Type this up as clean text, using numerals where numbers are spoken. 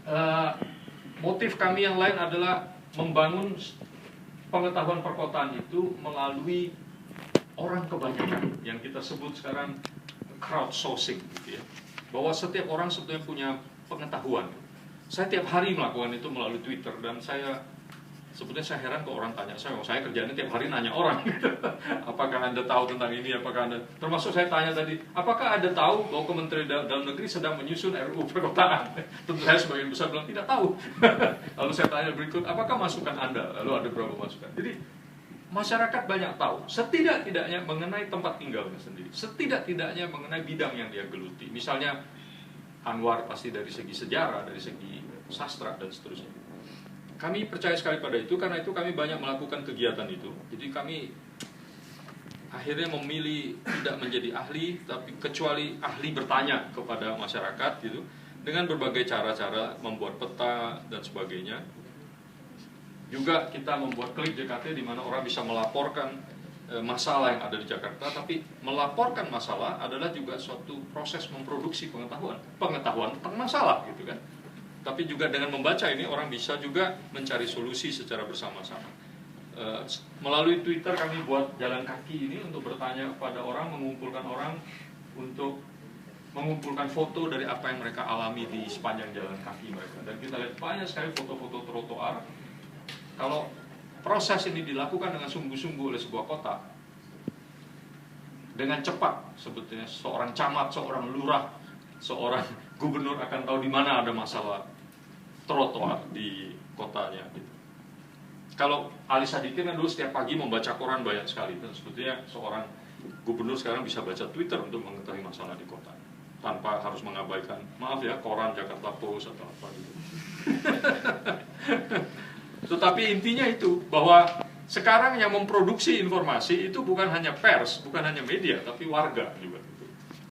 Eh, motif kami yang lain adalah membangun pengetahuan perkotaan itu melalui orang kebanyakan, yang kita sebut sekarang crowdsourcing gitu ya. Bahwa setiap orang sebetulnya punya pengetahuan. Saya tiap hari melakukan itu melalui Twitter, dan sebetulnya saya heran kok orang tanya saya kerjanya tiap hari nanya orang gitu. Apakah Anda tahu tentang ini, apakah Anda, termasuk saya tanya tadi, apakah Anda tahu bahwa Kementerian Dalam Negeri sedang menyusun RUU perkotaan? Tentu saya sebagian besar bilang tidak tahu. Lalu saya tanya berikut, apakah masukan Anda? Lalu ada berapa masukan? Jadi masyarakat banyak tahu, setidak-tidaknya mengenai tempat tinggalnya sendiri, setidak-tidaknya mengenai bidang yang dia geluti. Misalnya Anwar pasti dari segi sejarah, dari segi sastra, dan seterusnya. Kami percaya sekali pada itu, karena itu kami banyak melakukan kegiatan itu. Jadi kami akhirnya memilih tidak menjadi ahli, tapi kecuali ahli bertanya kepada masyarakat gitu, dengan berbagai cara-cara membuat peta dan sebagainya. Juga kita membuat klik JKT di mana orang bisa melaporkan masalah yang ada di Jakarta, tapi melaporkan masalah adalah juga suatu proses memproduksi pengetahuan tentang masalah gitu kan. Tapi juga dengan membaca ini orang bisa juga mencari solusi secara bersama-sama. Melalui Twitter kami buat jalan kaki ini untuk bertanya kepada orang, mengumpulkan orang untuk mengumpulkan foto dari apa yang mereka alami di sepanjang jalan kaki mereka. Dan kita lihat banyak sekali foto-foto trotoar. Kalau proses ini dilakukan dengan sungguh-sungguh oleh sebuah kota, dengan cepat sebetulnya seorang camat, seorang lurah, seorang gubernur akan tahu di mana ada masalah trotoar di kotanya gitu. Kalau Ali Sadikin kan dulu setiap pagi membaca koran banyak sekali, dan sebetulnya seorang gubernur sekarang bisa baca Twitter untuk mengetahui masalah di kota tanpa harus mengabaikan, maaf ya, koran Jakarta Post atau apa gitu. Tetapi intinya itu, bahwa sekarang yang memproduksi informasi itu bukan hanya pers, bukan hanya media, tapi warga juga.